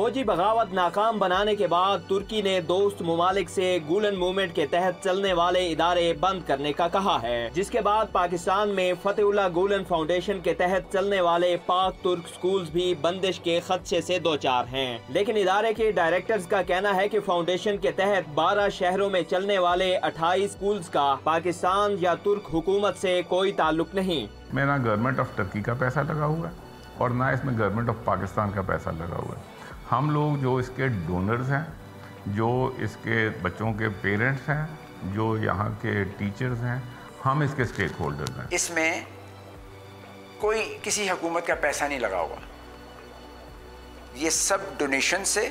फौजी बगावत नाकाम बनाने के बाद तुर्की ने दोस्त मुमालिक से गुलन मूवमेंट के तहत चलने वाले इदारे बंद करने का कहा है, जिसके बाद पाकिस्तान में फतेहुल्लाह गुलन फाउंडेशन के तहत चलने वाले पाक तुर्क स्कूल्स भी बंदिश के खदशे से दो चार हैं। लेकिन इदारे के डायरेक्टर्स का कहना है कि फाउंडेशन के तहत 12 शहरों में चलने वाले 28 स्कूल्स का पाकिस्तान या तुर्क हुकूमत से कोई ताल्लुक नहीं। में ना गवर्नमेंट ऑफ टर्की का पैसा लगा हुआ है और ना इसमें गवर्नमेंट ऑफ पाकिस्तान का पैसा लगा हुआ है। हम लोग जो इसके डोनर्स हैं, जो इसके बच्चों के पेरेंट्स हैं, जो यहाँ के टीचर्स हैं, हम इसके स्टेक होल्डर्स हैं। इसमें कोई किसी हुकूमत का पैसा नहीं लगा हुआ, ये सब डोनेशन से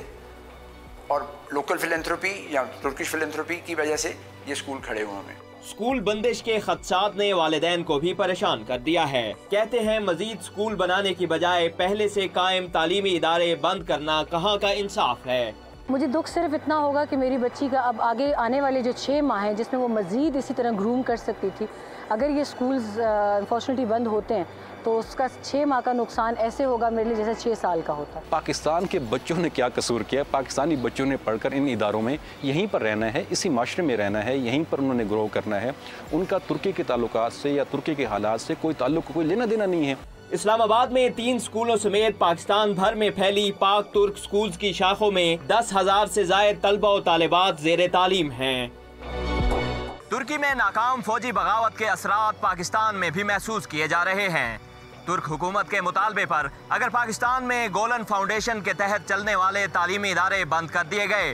और लोकल फिलैंथ्रोपी या तुर्किश फिलैंथ्रोपी की वजह से ये स्कूल खड़े हुए हैं। स्कूल बंदिश के खदशात ने वालिदैन को भी परेशान कर दिया है। कहते हैं मजीद स्कूल बनाने की बजाय पहले से कायम तालीमी इदारे बंद करना कहाँ का इंसाफ है। मुझे दुख सिर्फ इतना होगा कि मेरी बच्ची का अब आगे आने वाले जो 6 माह हैं जिसमें वो मज़ीद इसी तरह ग्रूम कर सकती थी, अगर ये स्कूल्स अनफॉर्चुनेटली बंद होते हैं तो उसका 6 माह का नुकसान ऐसे होगा मेरे लिए जैसे 6 साल का होता। पाकिस्तान के बच्चों ने क्या कसूर किया? पाकिस्तानी बच्चों ने पढ़कर इन इदारों में यहीं पर रहना है, इसी माशरे में रहना है, यहीं पर उन्होंने ग्रो करना है। उनका तुर्की के ताल्लुकात से या तुर्की के हालात से कोई ताल्लुक, कोई लेना देना नहीं है। इस्लामाबाद में 3 स्कूलों समेत पाकिस्तान भर में फैली पाक तुर्क स्कूल्स की शाखों में 10,000 से ज़ायद तलबा और तालिबात ज़ेरे तालीम हैं। तुर्की में नाकाम फौजी बगावत के असरात पाकिस्तान में भी महसूस किए जा रहे हैं। तुर्क हुकूमत के मुतालबे पर अगर पाकिस्तान में गोलन फाउंडेशन के तहत चलने वाले तालीमी इदारे बंद कर दिए गए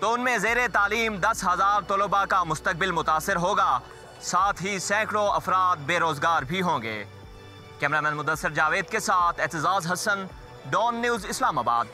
तो उनमें ज़ेरे तालीम 10,000 तलबा का मुस्तकबिल मुतासर होगा, साथ ही सैकड़ों अफराद बेरोजगार भी होंगे। कैमरामैन मुदस्सिर जावेद के साथ एतजाज हसन, डॉन न्यूज़ इस्लामाबाद।